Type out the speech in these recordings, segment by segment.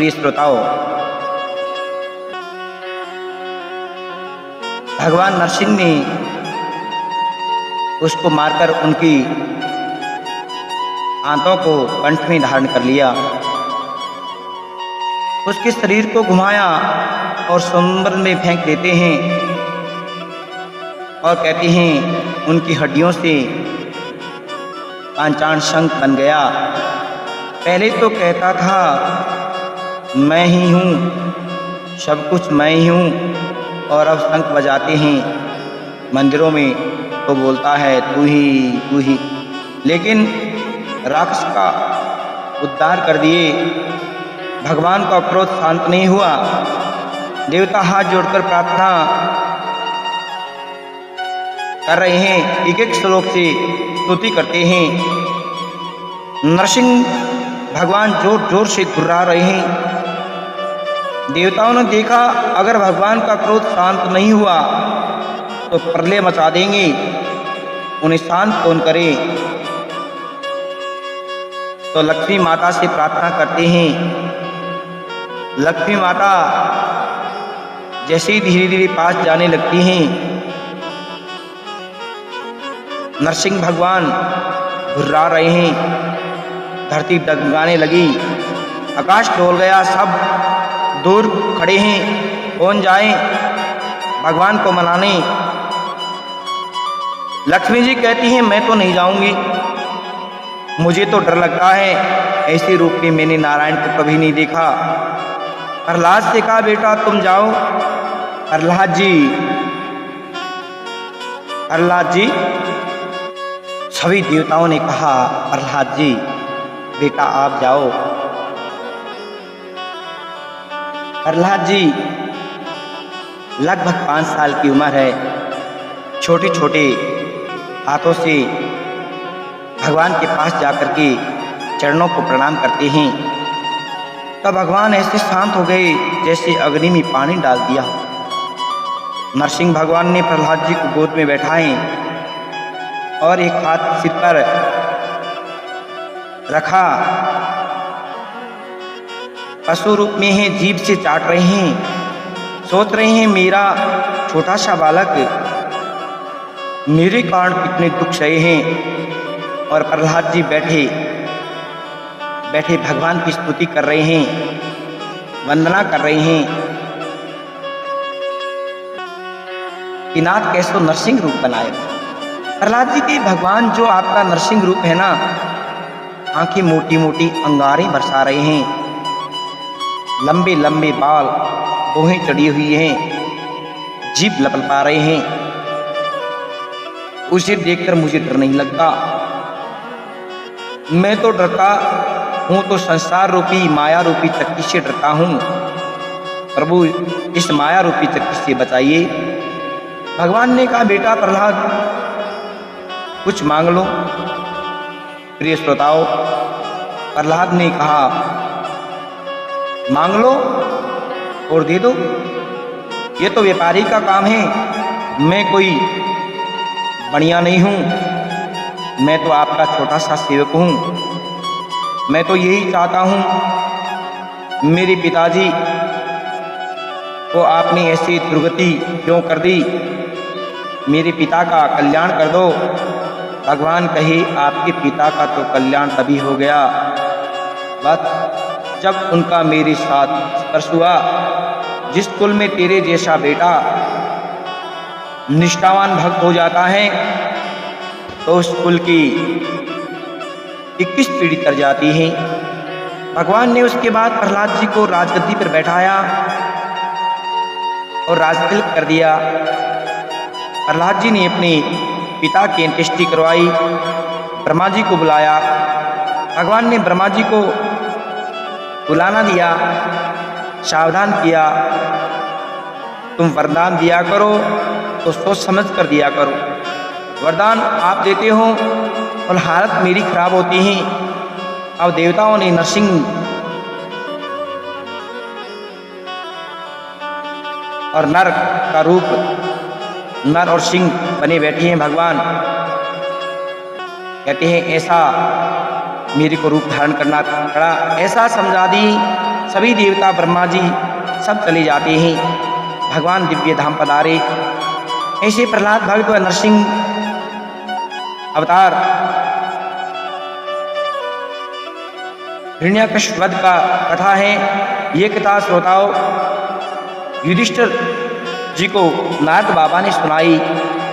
प्रिय श्रोताओं, भगवान नरसिंह ने उसको मारकर उनकी आंतों को कंठ में धारण कर लिया, उसके शरीर को घुमाया और समुद्र में फेंक देते हैं और कहते हैं उनकी हड्डियों से पांचान शंख बन गया। पहले तो कहता था मैं ही हूँ, सब कुछ मैं ही हूँ, और अब शंख बजाते हैं मंदिरों में तो बोलता है तू ही। लेकिन राक्षस का उद्धार कर दिए, भगवान का क्रोध शांत नहीं हुआ। देवता हाथ जोड़कर प्रार्थना कर रहे हैं, एक एक श्लोक से स्तुति करते हैं। नरसिंह भगवान जोर जोर से गुर्रा रहे हैं। देवताओं ने देखा अगर भगवान का क्रोध शांत नहीं हुआ तो प्रलय मचा देंगे, उन्हें शांत कौन करे। तो लक्ष्मी माता से प्रार्थना करते हैं। लक्ष्मी माता जैसे ही धीरे धीरे पास जाने लगती हैं, नरसिंह भगवान घुर्रा रहे हैं, धरती डगमगाने लगी, आकाश डोल गया, सब दूर खड़े हैं, कौन जाए भगवान को मनाने। लक्ष्मी जी कहती हैं मैं तो नहीं जाऊंगी, मुझे तो डर लगता है, ऐसे रूप में मैंने नारायण को कभी नहीं देखा। प्रहलाद से कहा बेटा तुम जाओ। प्रहलाद जी सभी देवताओं ने कहा प्रहलाद जी बेटा आप जाओ। प्रहलाद जी लगभग 5 साल की उम्र है, छोटे छोटे हाथों से भगवान के पास जाकर के चरणों को प्रणाम करते हैं। तब भगवान ऐसे शांत हो गए जैसे अग्नि में पानी डाल दिया। नरसिंह भगवान ने प्रहलाद जी को गोद में बैठाए और एक हाथ सिर पर रखा, पशु रूप में है, जीभ से चाट रहे हैं, सोच रहे हैं मेरा छोटा सा बालक मेरे कारण कितने दुख सहे हैं। और प्रहलाद जी बैठे बैठे भगवान की स्तुति कर रहे हैं, वंदना कर रहे हैं कि नाथ कैसो नरसिंह रूप बनाए। प्रहलाद जी के भगवान जो आपका नरसिंह रूप है ना, आंखें मोटी मोटी अंगारें बरसा रहे हैं, लंबे लंबे बाल बोहें चढ़ी हुई हैं, जीभ लपलपा रहे हैं। उसे देखकर मुझे डर नहीं लगता, मैं तो डरता हूँ तो संसार रूपी माया रूपी चक्की से डरता हूँ। प्रभु इस माया रूपी चक्की से बचाइए। भगवान ने कहा बेटा प्रहलाद कुछ मांग लो। प्रिय श्रोताओं, प्रहलाद ने कहा मांग लो और दे दो, ये तो व्यापारी का काम है, मैं कोई बढ़िया नहीं हूँ, मैं तो आपका छोटा सा सेवक हूँ। मैं तो यही चाहता हूँ मेरे पिताजी को आपने ऐसी दुर्गति क्यों कर दी, मेरे पिता का कल्याण कर दो। भगवान कहे आपके पिता का तो कल्याण तभी हो गया बस जब उनका मेरे साथ स्पर्श हुआ। जिस कुल में तेरे जैसा बेटा निष्ठावान भक्त हो जाता है तो उस कुल की 21 पीढ़ी तर जाती है। भगवान ने उसके बाद प्रहलाद जी को राजगद्दी पर बैठाया और राजतिलक कर दिया। प्रहलाद जी ने अपने पिता की अंत्येष्टि करवाई, ब्रह्मा जी को बुलाया। भगवान ने ब्रह्मा जी को बुलाना दिया, सावधान किया, तुम वरदान दिया करो तो सोच समझ कर दिया करो। वरदान आप देते हो और हालत मेरी खराब होती है। अब देवताओं ने नरसिंह और नर का रूप, नर और सिंह बने बैठे हैं। भगवान कहते हैं ऐसा मेरे को रूप धारण करना पड़ा, ऐसा समझा दी। सभी देवता ब्रह्मा जी सब चले जाते हैं, भगवान दिव्य धाम पधारे। ऐसे प्रहलाद भक्त व नरसिंह अवतार हिरण्यकश्यप वध का कथा है। ये कथा श्रोताओं युधिष्ठिर जी को नारद बाबा ने सुनाई।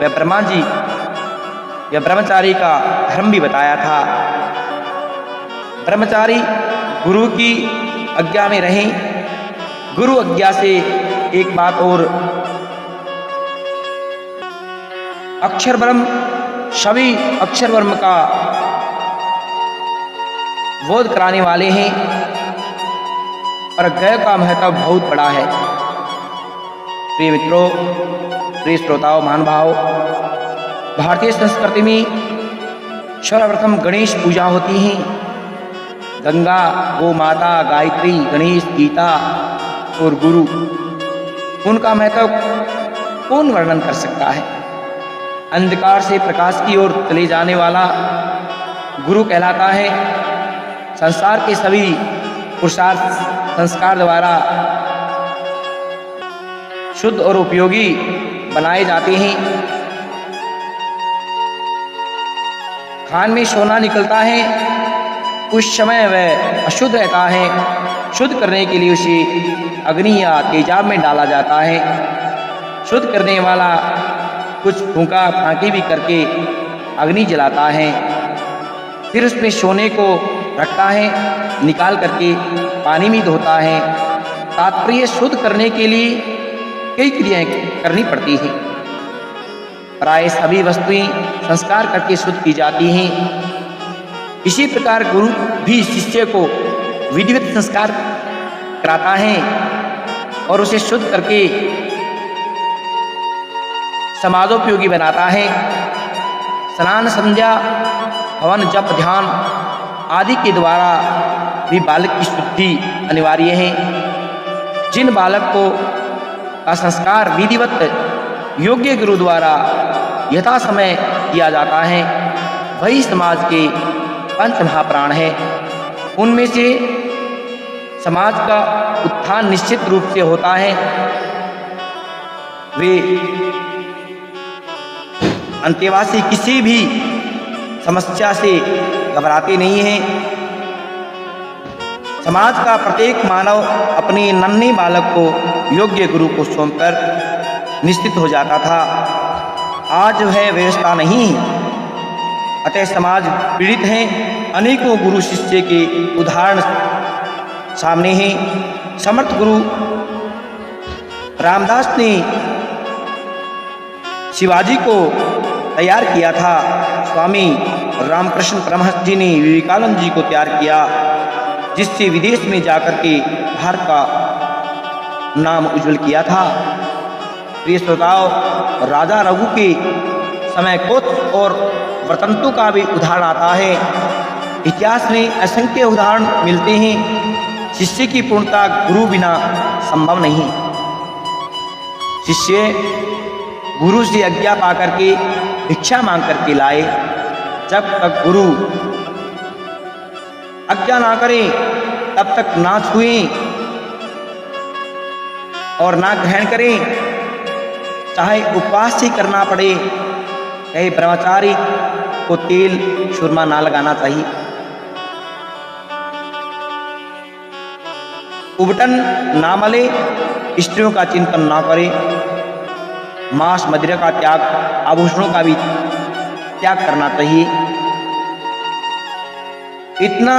वह ब्रह्मा जी या ब्रह्मचारी का धर्म भी बताया था। ब्रह्मचारी गुरु की आज्ञा में रहें। गुरु आज्ञा से एक बात और, अक्षर ब्रह्म सभी अक्षर ब्रह्म का बोध कराने वाले हैं, और गय का महत्व बहुत बड़ा है। प्रिय मित्रों, प्रिय श्रोताओं, महानुभाव, भारतीय संस्कृति में सर्वप्रथम गणेश पूजा होती है। गंगा, गो माता, गायत्री, गणेश, गीता और गुरु, उनका महत्व कौन वर्णन कर सकता है। अंधकार से प्रकाश की ओर चले जाने वाला गुरु कहलाता है। संसार के सभी पुरुषार्थ संस्कार द्वारा शुद्ध और उपयोगी बनाए जाते हैं। खान में सोना निकलता है, उस समय वह अशुद्ध रहता है। शुद्ध करने के लिए उसे अग्नि या तेजाब में डाला जाता है। शुद्ध करने वाला कुछ फूंका फांकी भी करके अग्नि जलाता है, फिर उसमें सोने को रखता है, निकाल करके पानी में धोता है। तात्पर्य शुद्ध करने के लिए कई क्रियाएं करनी पड़ती हैं। प्राय सभी वस्तुएं संस्कार करके शुद्ध की जाती हैं। इसी प्रकार गुरु भी शिष्य को विधिवत संस्कार कराता है और उसे शुद्ध करके समाजोपयोगी बनाता है। स्नान, संध्या, हवन, जप, ध्यान आदि के द्वारा भी बालक की शुद्धि अनिवार्य है। जिन बालक को का संस्कार विधिवत योग्य गुरु द्वारा यथा समय किया जाता है, वही समाज के पंच महाप्राण है। उनमें से समाज का उत्थान निश्चित रूप से होता है। वे अंतेवासी किसी भी समस्या से घबराते नहीं हैं। समाज का प्रत्येक मानव अपने नन्हे बालक को योग्य गुरु को सौंपकर निश्चित हो जाता था। आज वह व्यवस्था नहीं, अतः समाज पीड़ित है। अनेकों गुरु शिष्य के उदाहरण सामने हैं। समर्थ गुरु रामदास ने शिवाजी को तैयार किया था। स्वामी रामकृष्ण परमहंस जी ने विवेकानंद जी को तैयार किया, जिससे विदेश में जाकर के भारत का नाम उज्जवल किया था। प्रिय श्रोताओं, राजा रघु के समय कोत और वर्तंतु का भी उदाहरण आता है। इतिहास में असंख्य उदाहरण मिलते हैं। शिष्य की पूर्णता गुरु बिना संभव नहीं। शिष्य गुरु से आज्ञा पा करके भिक्षा मांग करके लाए। जब तक गुरु आज्ञा ना करें तब तक ना छुएं और ना ग्रहण करें, चाहे उपवास ही करना पड़े। कहे ब्रह्मचारी को तेल सुरमा ना लगाना चाहिए। उबटन ना मले, स्त्रियों का चिंतन ना करे, मांस मदिरा का त्याग, आभूषणों का भी त्याग करना चाहिए। इतना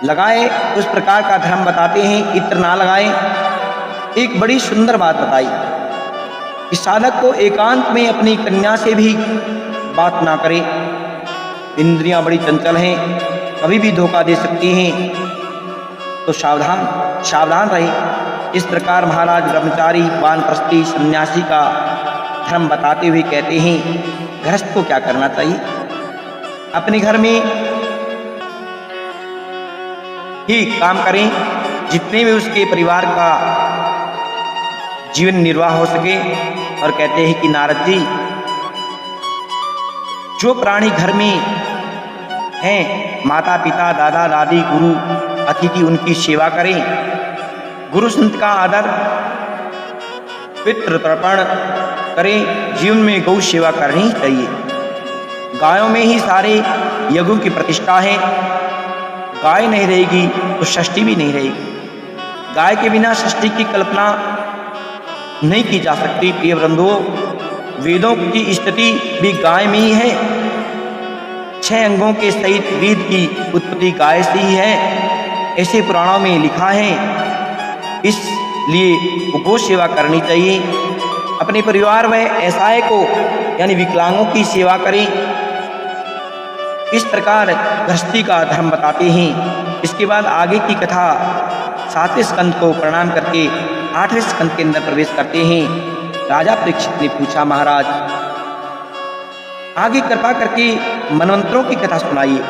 लगाए उस प्रकार का धर्म बताते हैं। इत्र ना लगाए। एक बड़ी सुंदर बात बताई कि साधक को एकांत में अपनी कन्या से भी बात ना करे। इंद्रियां बड़ी चंचल हैं, कभी भी धोखा दे सकती हैं, तो सावधान रहे। इस प्रकार महाराज ब्रह्मचारी, वानप्रस्थी, सन्यासी का धर्म बताते हुए कहते हैं, गृहस्थ को क्या करना चाहिए। अपने घर में ही काम करें, जितने भी उसके परिवार का जीवन निर्वाह हो सके। और कहते हैं कि नारद जी, जो प्राणी घर में हैं, माता पिता दादा दादी गुरु अतिथि, उनकी सेवा करें। गुरु संत का आदर, पितृ तर्पण करें। जीवन में गौ सेवा करनी चाहिए। गायों में ही सारे यज्ञों की प्रतिष्ठा है। गाय नहीं रहेगी तो षष्ठी भी नहीं रहेगी। गाय के बिना षष्ठी की कल्पना नहीं की जा सकती। प्रिय बंधुओं, वेदों की स्थिति भी गाय में ही है। 6 अंगों के सहित वेद की उत्पत्ति गाय से ही है, ऐसे पुराणों में लिखा है। इसलिए गौ सेवा करनी चाहिए। अपने परिवार में असहाय को यानी विकलांगों की सेवा करें। इस प्रकार गृहस्थी का धर्म बताते हैं। इसके बाद आगे की कथा 7वें स्कंद को प्रणाम करके 8वें स्कंद के अंदर प्रवेश करते हैं। राजा परीक्षित ने पूछा, महाराज आगे कृपा करके मनवंतरों की कथा सुनाइए।